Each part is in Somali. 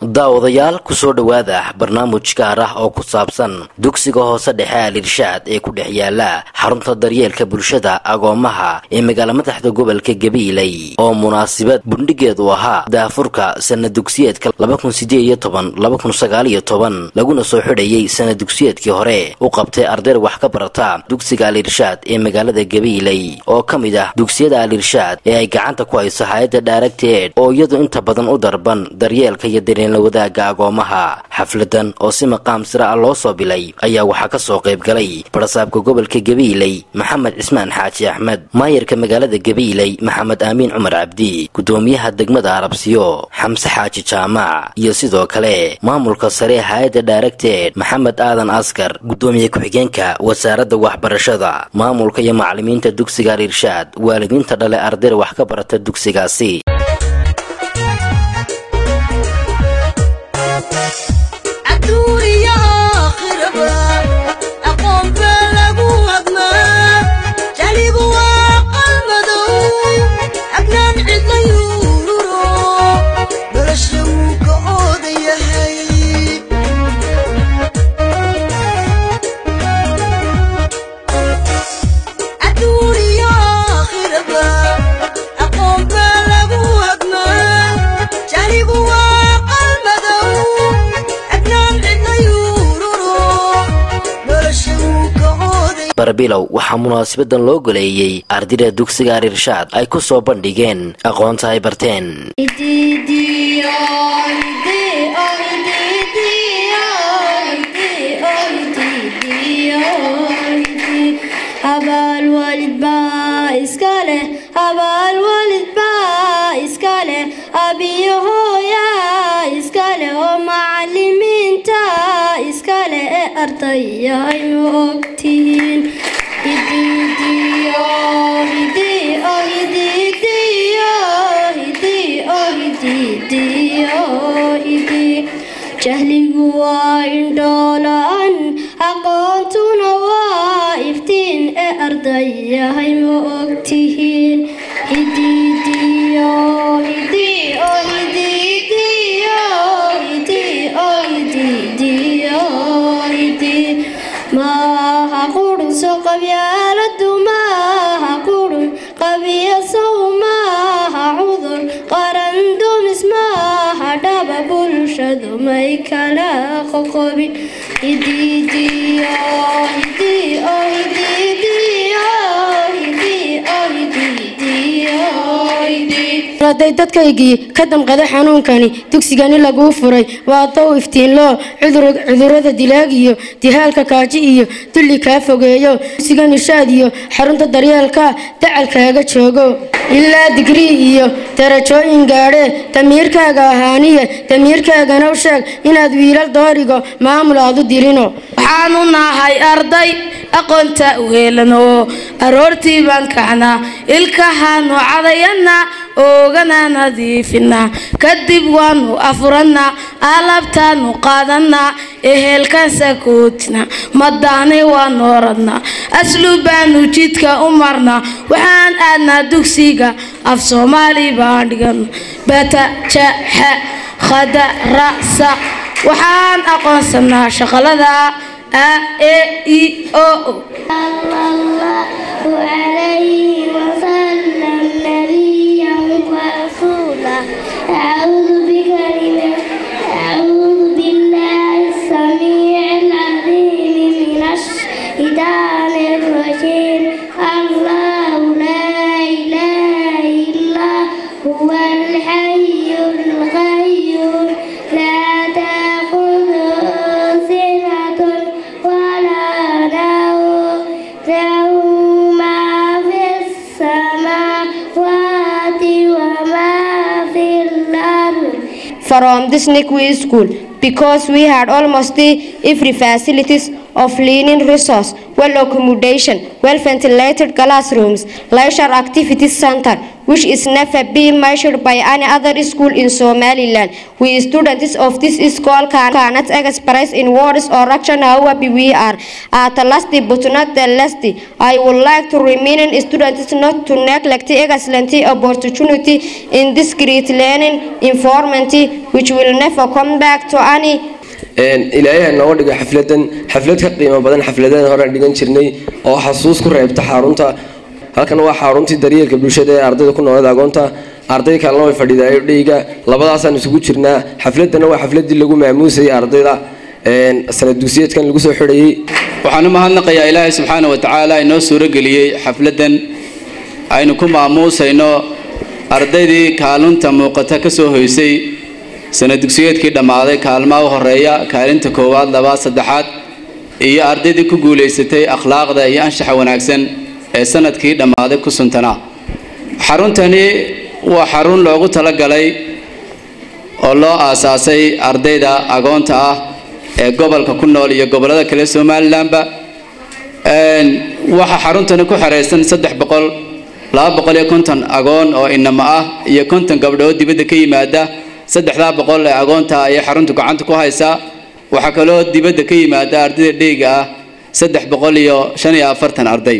daawadayaal ku soo dhawaada barnaamij gaar ah oo ku saabsan dugsiga hoose dhexe Al-Irshaad ee ku dhex yaala xarunta daryeelka bulshada agoomaha ee magaalada madaxda gobolka Gabiley oo munaasabad bandhigeedu ahaa daafurka sanad dugsiyeedka 2018-2019 laguna soo xidhayay sanad dugsiyeedkii hore u qabtay arday wax ka barata dugsiga Al-Irshaad ee magaalada Gabiley oo kamid ah dugsiyada Al-Irshaad ee ay gacanta ku hayso hay'adda Directed oo iyadu inta badan u darban daryeelka iyo wadaaga agoomaha xafladan oo si maqaam sare ah loo soo bilay ayaa waxa ka soo qayb galay barsaabka gobolka Gabiley Maxamed Ismaan Xaaji Axmed maayirka magaalada Gabiley Maxamed Aamin Cumar Cabdi gudoomiyaha degmada Arabsiyo Xamse Xaaji Jaamac iyo sidoo kale maamulka sare hay'adda Directed Maxamed Aadan Askar gudoomiye ku-xigeenka wasaaradda waxbarashada maamulka iyo macallimiinta dugsiga Al-Irshaad waalidiinta dhale arday wax ka barata dugsigaasi barbilow waxa munaasabadan loo goleeyay ardayda dugsiga Al-Irshaad ay ku soo bandhigeen aqoonta ay barteen abal walid ba iskale abiyo ya iskale oo macallimiinta iskale ardayda ay ogtiin jahligu waa indhoolaan aqoontuna waa iftiin ee ardayyahay ma ogtihiin maaha qurun soo qabyaaladu maaha qurun qabiyasow maaha cudur qaran dumis maaha dhaba bulshadu may kala qoqobin raday dadkaygii ka damqada xanuunkani dugsigani lagu furay waa taw iftiin loo cudurada dilaag iyo dihaalka kaaji iyo dulli ka fogeeyo dugsigan Al-Irshaad iyo xarunta daryeelka dacalkaaga joogo ilaa digrii iyo darajooyin gaadhe damiirkaaga ahaaniye damiirkaagana u sheeg inaad wiilal doorigo maamul aad u dirino waxaanu nahay arday aqoonta u heelano aroortii baan kacnaa ilkahaanu cadayana oogana nadiifina kadib waanu afurana alabtaanu qaadana ehelkan sakootina madaanay waan oradna asluubaanu jidka u marna waxaan aadnaa dugsiga af Soomaali baan dhigan bata jaha khada rasa waxaan aqoonsanaa shaqalada a e i o sallallahu alayhi wa sallam nabiyyan wa rasuula a'udhu billahi as-sami'il 'alim minash shaitanir rajim Allahu la ilaha illa huwal hayyul qayyum la from this Nikwi school because we had almost every facilities of learning resource, well accommodation, well ventilated classrooms, leisure activities center, which is never been measured by any other school in Somaliland. We students of this school cannot express in words or action how happy we are. At the last but not the least, I would like to remain students not to neglect the excellent opportunity in this great learning environment, which will never come back to any. إلهي أن أورد حفلة قيمة بدن حفلتين هرا ديجان شرني أو حسوس كره بتحارونتا هلكن هو حارونتي دريال كبلشة أرضي كنا هذا قونتا أرضي كلامه فديدا ديجا لبضع سنة سقوط شرنا حفلتنا هو حفلة دي لجو معموسي أرضي ذا السنة الدوسية كان لجو سحري وحنا مهنا يا إلهي سبحانه وتعالى إنه سورة قليل حفلة أينكم معموس إنه أرضي دي كالون تموقتها كسوه يسي سنة دكسيات كده معاذ كالما وهرية كارين تكواد لباس الدحات هي أرضي دي كقولي ستي أخلاق ده هي أنشح ونعكسن سنة كده معاذ كسنتنا حرون تاني وحرون لوجو تلاقي الله أساسي أرضي ده أقونتا قبل ككنا ولي قبل هذا كل سومال لامبا وحرون تاني كحريسن صدق بقول لا بقول يكونتن أقون أو إنما يكونتن قبل ودي بدك يماده صدق لا بقول أقونتا يا حرونتك عنتك وهايسا وحكلوا دي بدك يماده أرضي ديجا صدق بقول يو شني أفرتن أرضي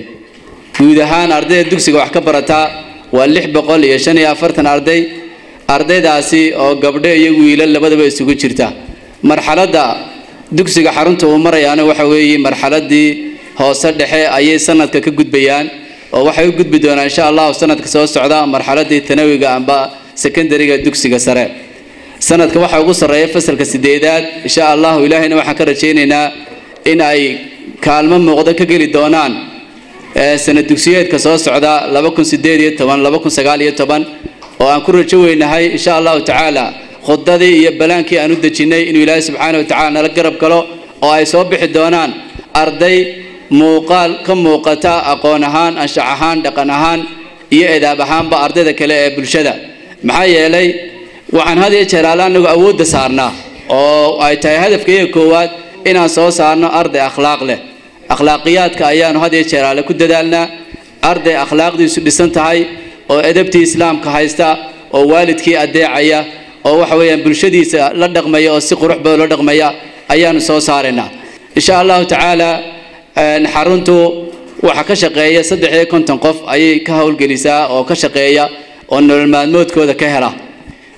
وذهان أرضي دكسي وحكبرتها واللح بقول يو شني أفرتن أرضي داسي أو قبل يقول اللي بدأ بيسوق شرتا مرحلة دا دكسي حرونته ومرة يعني وحوي مرحلة دي هو صدق أي سنة كجود بيان وحيو جود بدون إن شاء الله سنة كسوة السعودة مرحلة دي الثانوي جنبا سكندري دكسي سرع سنة كواحد وقصر رأي فصل كسديدات إن شاء الله إلهنا وحكر شيننا إن أي كلمة مغضى كجلي دونان سنة دكسيات كسوة السعودة لبكون سديدية طبعا لبكون سقالية طبعا وأنكر شوي نهاي إن شاء الله تعالى خضدي يبلانكي أنود جني إنه إله سبحانه وتعالى نلقرب كله أو أي صوبح الدونان أرضي موقال كم موقتا أقونهان أنشعهان دقنهان إذا بهان بأرضي ذا كلا بالشدة محايا لي وعن هذه الشرالان نقود صارنا أو أي تاي هدف كي كوات إن صو صارنا أرض أخلاق له أخلاقيات كأيان هذه الشرالة كد دالنا أرض أخلاق دي سنتهاي أو أدبتي إسلام كهايستا أو والد كي أدعية أو وحويا بالشدي لدغ ميا أو سقروح بلدغ ميا أيان صو صارنا إن شاء الله تعالى نحرنتو وحكشقية صدق كنت نقف أي كهول جلساء أو كشقية أن الموت كذا كهرة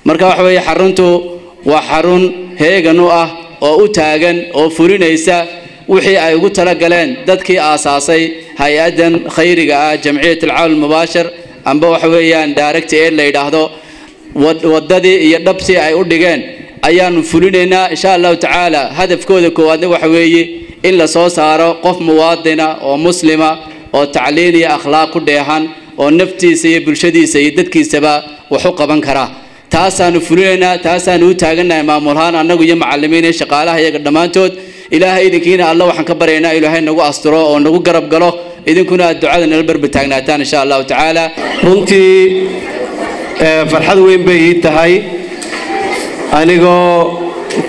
مركب وحوي حرنتو وحرن هيجا نوعه أو تاجن أو فرينيسا وحي أيقول تلاقلين دتك أساسي هيئة خيرية جمعية العون المباشر أم بوحويان دايركت إير ليدهدو وددي يدبسي أيقول دجان أيان فرينينا إن شاء الله تعالى هدف كذا كواد وحوي إلا صوصارة قف موادنا ومسلمة وتعليني أخلاق دهان ونفتي سي بالشدي سيدتك سبا وحق بنكرة تاسان فلونا تاسان وتاجنا ما مرهان أنه يجمع معلمين شقالة هي قدمان تود إلهي إذا كنا الله وحنكبرنا إلهي نجو أسترا ونجو قرب قلو إذا كنا الدعاء نلبر بتاعنا تان إن شاء الله تعالى رنتي فرحة وين بيت هاي أنا جو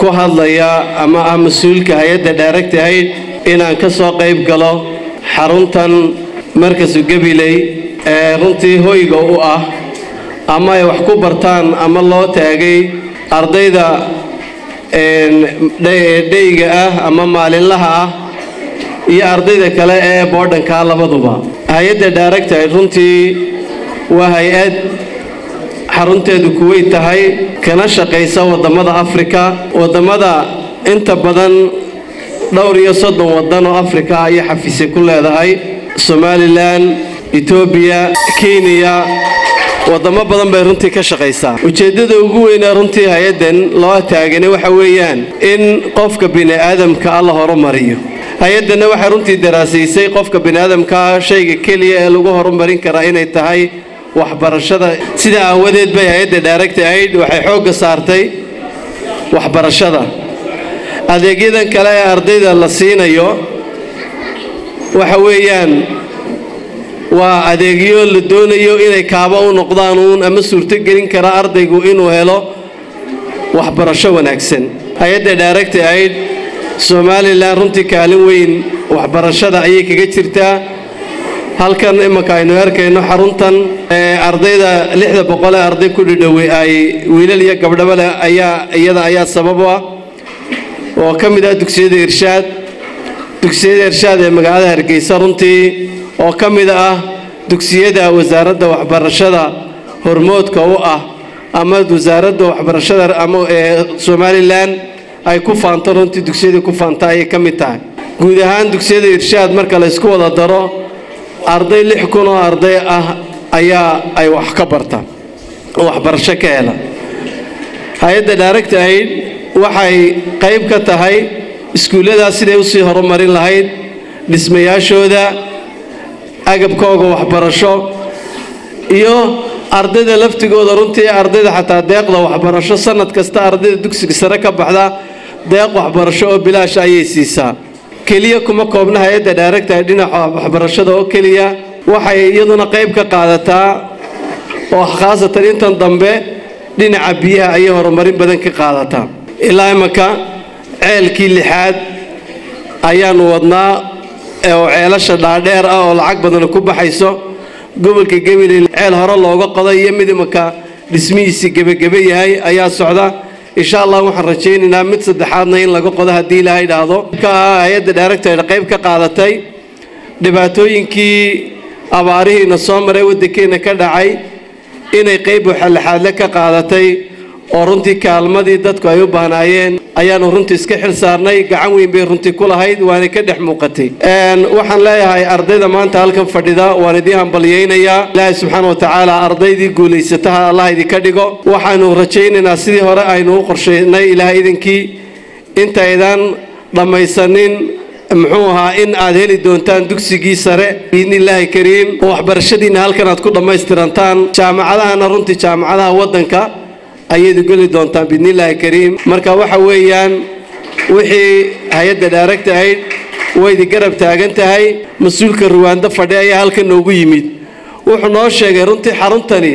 كهذا يا أما مسؤول كهيئة دايركت هاي إن كسر قيب قلو حرنتن مركز قبيلي runtii hoyga u ah ama ay wax ku bartaan ama loo taagay ardayda dhayga ah ama maalinlaha ah iyo ardayda kale ee boodhanka labaduba hay'adda director runtii waa hay'ad xarunteedu Kuwait tahay kana shaqeysa wadamada Afrika wadamada inta badan dhowr iyo 30 wadan oo Afrika ay xafiis ku leedahay Somaliland Ethiopia Kenya wadamo badan bay runtii ka shaqeysaa ujeedada ugu weyn ee runtii hay'adan loo taaganay waxa weeyaan in qofka bini aadamka Allah horumariyo hay'adana waxa runtii daraasaysay qofka bini aadamka shayga kaliya ee lagu horumarin kara inay tahay waxbarashada sida aawadeed bay hay'adda director aid waxay xoog saartay waxbarashada adeegyadan kale ee ardayda la siinayo waxa weeyaan waa adeegyo la doonayo inay kaaba u noqdaan ama suurto gelin kara ardaygu inuu helo waxbarasho wanaagsan hay'adda director aid somalilan runtii kaalin weyn waxbarashada ayay kaga jirtaa halkan imanka aynu arkayno xaruntan ardayda 600 ee arday ku dhidhoway ay wiilal iyo gabdhaba leh ayaa sabab ah oo ka mid ah dugsiyada irshaad ee magaalada Hargeysa runtii oo ka mid ah dugsiyada wasaaradda waxbarashada hormoodka u ah ama wasaaradda waxbarashada ama Somaliland ay ku faanto runtii dugsiyada ku faanta ay ka mid tahay guud ahaan dugsiyada irshaad marka la isku wada daro arday 6,000 oo arday ah ay wax ka bartaan oo waxbarasho ka hela hay'adda direct aid waxay qayb ka tahay iskuulada siday u sii horumarin lahayd dhismayaashooda agabkooda waxbarasho iyo ardayda laftigooda runtii ardayda xataa deeqda waxbarasho sanad kasta ardayda dugsiga sare ka baxda deeq waxbarasho oo bilaash ayay siisaa kaliya kuma koobna hay'adda direct aid dhinaca waxbarashada oo kaliya waxay iyaduna qayb ka qaadataa oo khaasatan intan dambe dhinaca biyaha ay horumarin badan ka qaadataa ilaa imaka ceelkii 6aad ayaanu wadnaa oo ceelasha dhaadheer ah oo lacag badan ku baxayso gobolka Gabiley ceel hore looga qoday iyo mid imaka dhismihiisa gabagaba yahay ayaa socda insha Allah waxaan rajaynaynaa mid saddexaadna in laga qodo hadii Ilaahay dhaahdo ka hay'adda direct aid qayb ka qaadatay dhibaatooyinkii abaarihiina soo maray waddankeena ka dhacay inay qayb xalxaadle ka qaadatay oo runtii kaalmadii dadku ay u baahnaayeen ayaanu runtii iska xil saarnay gacan weyn bay runtii ku lahayd waana ka dhex muuqatay waxaan leeyahay ardayda maanta halkan fadhida waan idin hambalyeeynaa Ilaahay subxaanahu wa ta'ala ardaydii guuleysataha Allah idinka dhigo waxaanu rajaynaynaa sidii hore aynu u qorsheynay Ilaahay idinkii intaydan dhamaysanin muxuu ahaa in aad heli doontaan dugsigii sare biidnillaahi kariim oo waxbarashadiina halkan aad ku dhamaystirantaan jaamacadahana runtii jaamacadaha waddanka ayaad geli doontaan biidnillaahi kariim marka waxa weeyaan wixii hay'adda direct aid way garab taagan tahay mas'uulka Rwanda fadhiya ayaa halkan noogu yimid wuxuu noo sheegay runtii xaruntani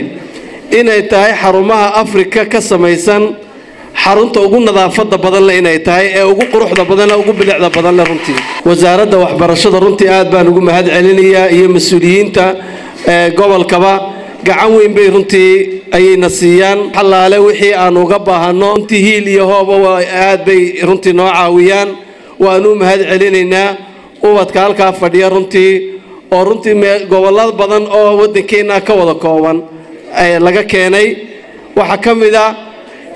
inay tahay xarumaha Afrika ka samaysan xarunta ugu nadaafada badan leh inay tahay ee ugu quruxda badan ugu bilicda badan leh runtii wasaaradda waxbarashada runtii aad baan ugu mahad celinayaa iyo mas'uuliyiinta gobolkaba gacan weyn bay runtii ayayna siiyaan xalaale wixii aan uga baahano runtii hiil iyo hooba aad bay runtii noo caawiyaan waanu mahad celinaynaa ubadka halka fadhiya runtii oo runtii gobolada badan oo waddankeena ka wada kooban laga keenay waxa kamida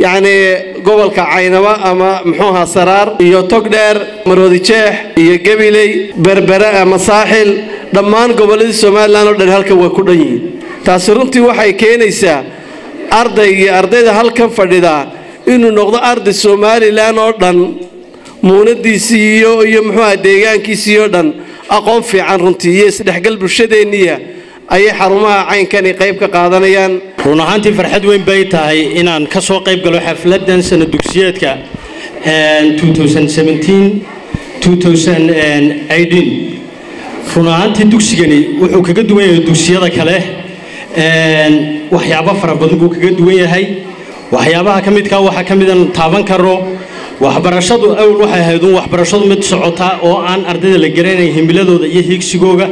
يعني قبل كعينما أما محوها سرار يوتقدر مرودي شيح يجبلي بربرة مصاحل ضمان قبل السومال لانو در هالك وكلني تاسرنتي وحي كينيسا أرضي ده هالك فردا إنه نقطة أرض السومال لانو دن موندي سيو يمحوها ديجان كيسيو دن أقوم في عنرنتي يسدح قلب الشدينية أي حرمها عين كان يقيب كقاضنيان run ahaantii farxad weyn bay tahay inaan ka soo qayb galo xafladan sanad dugsiyeedka 2017-2018 run ahaantii dugsigani wuxuu kaga duwan yahay dugsiyada kale waxyaabo fara badan buu kaga duwan yahay waxyaabaha ka midka waxa ka mid ah taaban karo waxbarashadu awal waxay ahayd waxbarashadu mid socota oo aan ardayda la garanay himiladooda iyo higsigooga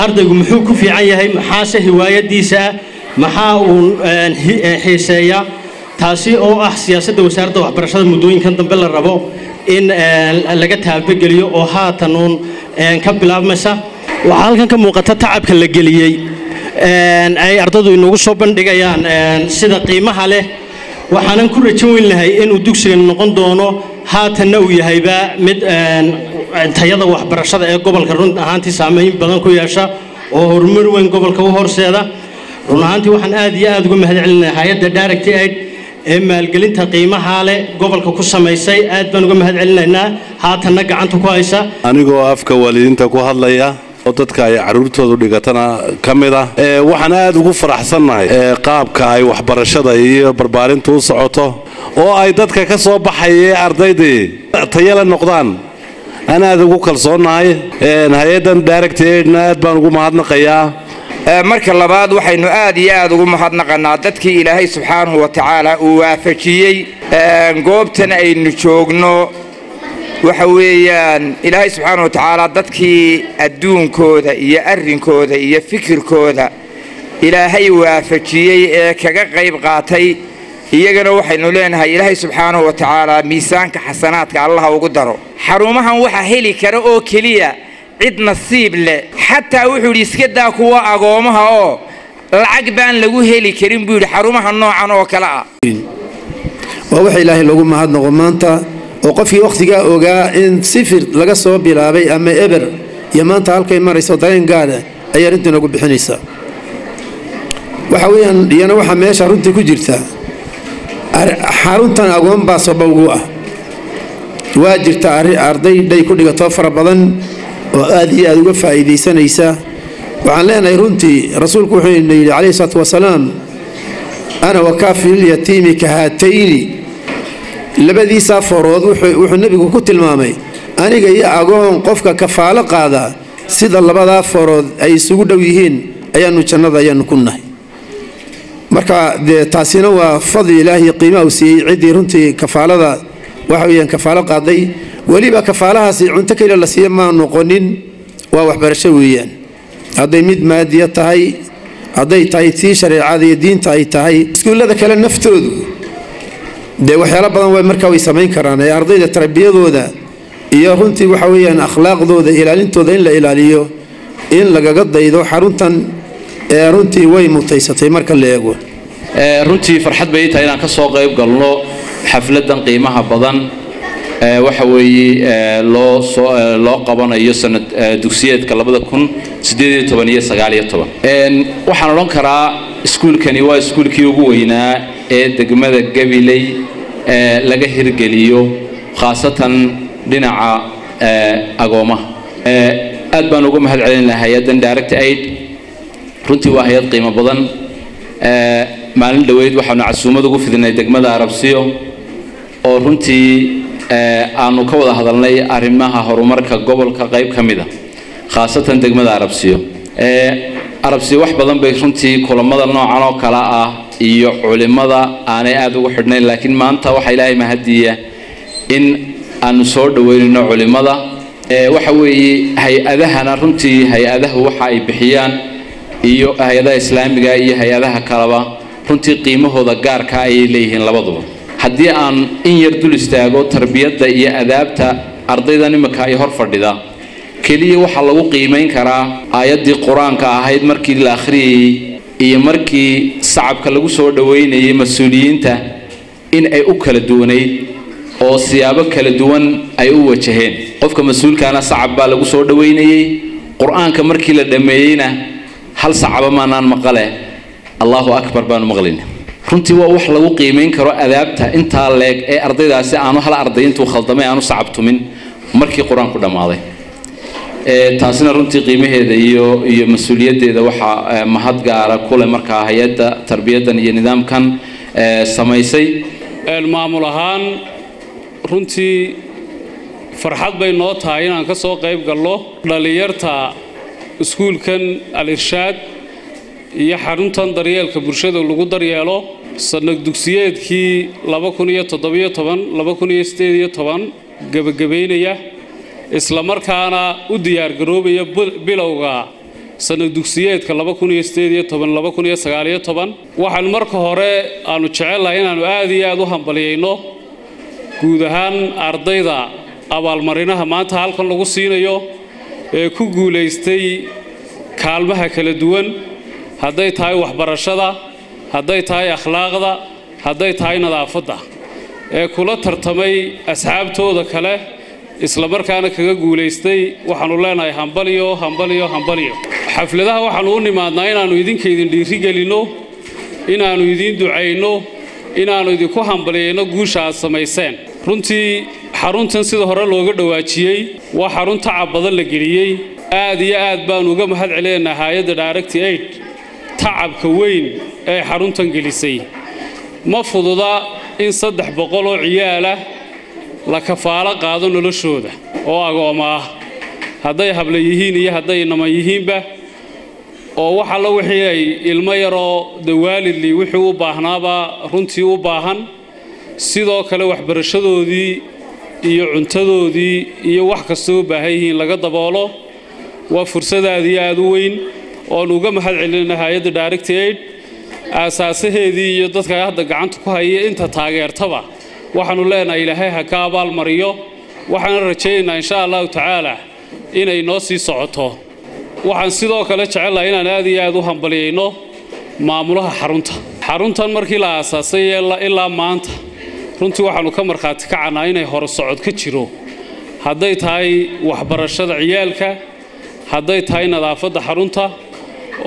ardaygu muxuu ku fiican yahay maxaase hiwaayadiisa maxaa uu xiiseeyaa taasi oo ah siyaasadda wasaaradda waxbarashada muddooyinkan dambe la rabo in laga taabageliyo oo haatan uun ka bilaabmaysa waxaa halkan ka muuqata tacabka la geliyey ay ardaydu inoogu soo bandhigayaan sida qiimaha leh waxaanan ku rajo weyn lahay inuu dugsigan noqon doono haatanna uu yahayba mid tayada waxbarashada ee gobolka run ahaantii saameyn badan ku yeesha oo horumar weyn gobolka u horseeda run ahaantii waxaan aad iyo aad uga mahad celinayaa hay'adda direct aid ee maalgelinta qiimaha leh gobolka ku samaysay aad baan uga mahad celinaynaa haatanna gacanta ku haysa anigoo afka waalidiinta ku hadlaya oo dadka ay caruurtoodu dhigatana kamid ah waxaan aad ugu faraxsanahay qaabka ay waxbarashada iyo barbaarintu u socoto oo ay dadka ka soo baxay ardaydii tayala noqdaan ana aad ugu kalsoonahay hay'addan direct aidna aad baan ugu mahadnaqayaa marka labaad waxaynu aad iyo aad ugu mahadnaqanaa dadkii Ilaahay subxaanahu wa ta'ala uu waafajiyay goobtan aynu joogno waxa weeyaan ilaahay subxaanahu wa tacaala dadkii adduunkooda iyo arrinkooda iyo fikirkooda ilaahay waafajiyey ee kaga qayb qaatay iyagana waxaynu leenahay ilaahay subxaanahu wa tacaala miisaanka xasanaadka allaha ugu daro xarumahan waxa heli kara oo keliya cid nasiib leh xataa wuxuu yidhi iska daa kuwa agoomaha oo lacag baan lagu heli karin buu yidhi xarumaha noocan oo kale ah waa waxa ilaahay lagu mahadnaqo maanta oo qofkii waqtigaa ogaa in sifir laga soo bilaabay ama eber iyo maanta halkay marayso dareen gaada ayaa runtii nagu bixinaysaa waxa weeyaan iyana waxa meesha runtii ku jirta xaruntan agoon baa sabab ugu ah waa jirta arday dhay ku dhigato fara badan oo aad iyo aad uga faa'iidaysanaysa waxaan leenahay runtii rasuulku wuxuu yidhi calayhi salaatu wasalaam ana wakaafil yatiimi kahaatayni labadiisaa forood wuxuu nebigu ku tilmaamay aniga iyo agoon qofka kafaalo qaada sida labadaa forood ay isugu dhow yihiin ayaanu jannada ayaanu ku nahay marka dee taasina waa fadli ilaahi qiimaha uu siiyey ciddii runtii kafaalada waxa weeyaan kafaalo qaaday weliba kafaalahaasi cunto kale la siiya ma noqonin waa waxbarasho weeyaan hadday mid maadiya tahay hadday tahay tii shareecada iyo diinta ay tahay iskuullada kale naftoodu dee waxyaalo badan markaa way samayn karaan ee ardayda tarbiyadooda iyo runtii waxa weeyaan akhlaaqdooda ilaalintooda in la ilaaliyo in lagaga daydo xaruntan ee runtii way mutaysatay marka la eego runtii farxad bay tahay inaan ka soo qayb galno xafladan qiimaha badan waxa weeye loo qabanayo sanad dugsiyeedka 2018 iyo 19 waxaan oran karaa iskuulkani waa iskuulkii ugu weynaa ee degmada Gabiley laga hirgeliyo khaasatan dhinaca agoomaha aad baan ugu mahad celinahay hay'adan Direct Aid runtii waa hay'ad qiimo badan maalin dhaweyd waxaanu casuumad ugu fidinay degmada Arabsiyo oo runtii aanu ka wada hadalnay arrimaha horumarka gobolka qayb kamida khaasatan degmada Arabsiyo wax badan bay runtii kulamada noocan oo kala ah iyo culimada aanay aad ugu xidhnayn laakiin maanta waxa Ilaahay mahadiya in aanu soo dhaweynino culimada waxa weeye hay'adahana runtii hay'adahu waxa ay bixiyaan iyo hay'adaha islaamiga iyo hay'adaha kalaba runtii qiimahooda gaarka ay leeyihiin labaduba haddii aan in yar dul istaago tarbiyadda iyo adaabta ardaydan imika ay hor fadhida kaliya waxa lagu qiimeyn karaa aayadii quraanka ahayd markii la akhriyay iyo markii sacabka lagu soo dhaweynayay mas'uuliyiinta in ay u kala duwaneyd oo siyaabo kala duwan ay u wajaheen qofka mas'uulkaana sacab baa lagu soo dhaweynayay quraanka markii la dhameeyayna hal sacaba maanaan maqale Allahu akbar baan maqlin runtii waa wax lagu qiimeyn karo adaabta inta leeg ee ardaydaasi aanu hal arday intuu khaldamay aanu sacabtumin markii quraanku dhamaaday taasina runtii qiimaheeda iyo mas'uuliyadeeda waxa mahad gaara kule marka hay'adda tarbiyadan iyo nidaamkan samaysay maamul ahaan runtii farxad bay noo tahay inaan ka soo qayb galno dhalinyarta iskuulkan al-irshaad iyo xaruntan daryeelka bulshada lagu daryeelo sanad dugsiyeedkii 2017 gabagabeynaya isla markaana u diyaar garoobaya bilowga sanad dugsiyeedka 2018 waxaan marka hore aanu jecelahay inaanu aad iyo aad u hambaliyayno guud ahaan ardayda abaalmarinaha maanta halkan lagu siinayo ee ku guuleystay kaalmaha kala duwan hadday tahay waxbarashada hadday tahay akhlaaqda hadday tahay nadaafadda ee kula tartamay asxaabtooda kale isla markaana kaga guuleystay waxaanu leenahay hambaliyo xafladaha waxaanu u nimaadnaa inaanu idinka idin dhiiri gelino inaanu idin ducayno inaanu idinku hambaliyayno guusha aad samayseen runtii xaruntan sida hore looga dhawaajiyay waa xarun tacab badan la geliyay aad iyo aad baan uga mahad celinaynaa hay'adda Direct Aid tacabka weyn ee xaruntan gelisay ma fududa in 300 oo ciyaal ah la kafaalo qaado noloshooda oo agooma ah hadday habla yihiin iyo hadday naman yihiinba oo waxa la wixii ay ilmo yaroo dawaalidli wixii u baahnaaba runtii u baahan sidoo kale waxbarashadoodii iyo cuntadoodii iyo wax kastoo baahan yihiin laga daboolo waa fursad aad iyo aad u weyn oo uga mahad celinayna hay'adda Direct Aid asaasaheedii iyo dadka hadda gacanta ku haya inta taageertaba waxaanu leenahay Ilaahay ha ka abaal mariyo waxaan rajaynaynaa insha Allah tacaala inay noo sii socoto waxaan sidoo kale jecelahay inaan aad iyo aad u hambaliyayno maamulaha xaruntan markii la aasaasay ilaa maanta runtii waxaanu ka markhaati kacanaa inay hor socod ka jiro hadday tahay waxbarashada ciyaalka hadday tahay nadaafadda xarunta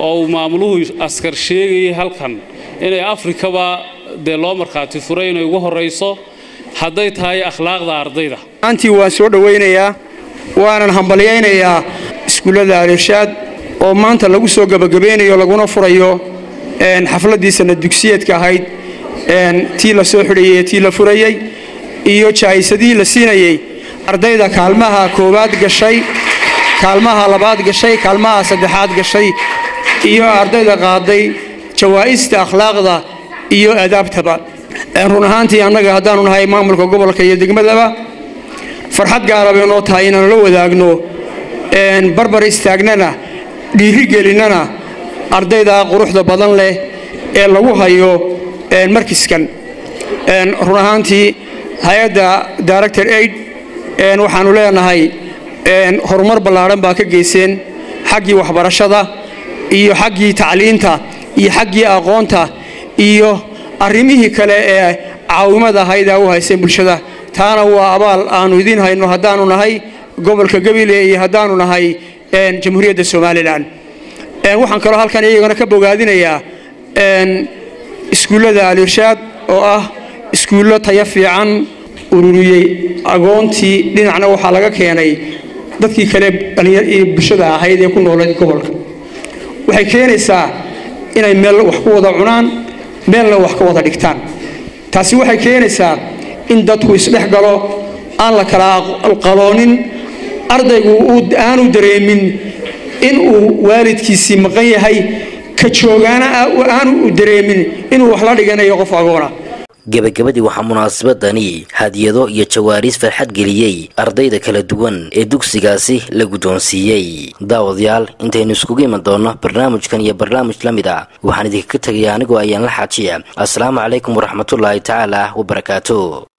oo maamuluhu askar sheegay halkan inay Afrikaba loo markhaati furay inay ugu horeyso hadday tahay akhlaaqda ardayda antii waan soo dhaweynayaa waanan hambaliyaynayaa iskuulada Al-Irshaad oo maanta lagu soo gabagabeynayo laguna furayo xafladii sanad dugsiyeedka ahayd tii la soo xidhiyay tii la furayay iyo jaayisadii la siinayay ardayda kaalmaha koowaad gashay kaalmaha labaad gashay kaalmaha saddexaad gashay iyo ardayda qaaday jawaa'ista akhlaaqda iyo adaabtaba run ahaantii annaga haddaanu nahay maamulka gobolka iyo degmadaba farxad gaar ah inoo tahay inaan la wadaagno barbar istaagnana dhiiri gelinana ardayda quruxda badan leh ee lagu hayo markiskan run ahaantii hay'adda Direct Aid waxaanu leenahay horumar ballaaran baa ka geyseen xaggii waxbarashada iyo xaggii tacliinta iyo xaggii aqoonta iyo arrimihii kale ee caawimada hay'adda u haysay bulshada taana waa abaal aanu idin hayno haddaanu nahay gobolka Gabiley iyo haddaanu nahay jamhuuriyadda Soomaaliland waxaan kaloo halkan iyagana ka bogaadinayaa iskuulada Al-Irshaad oo ah iskuulo tayo fiican ururiyay agoontii dhinacna waxa laga keenay dadkii kale bulshada ahayd ee ku noolay gobolka waxay keenaysaa inay meel wax ku wada cunaan meelna wax ka wada dhigtaan taasi waxay keenaysaa in dadku isdhex galo aan la kala qaloonin ardaygu aanu dareemin in uu waalidkiisii maqan yahay ka joogaana aanu dareemin inuu wax la dhiganayo qof agoona gabagabadii waxaa munaasabadani hadiyado iyo jawaariis farxad geliyay ardayda kala duwan ee dugsigaasi la guddoonsiiyay daawadayaal intaynu iskugu iman doono barnaamijkan iyo barnaamij la mid ah waxaan idinka tagayaa anigoo ayaan la xaajiya assalaamu calaykum waraxmatullaahi tacaala wabarakaatuh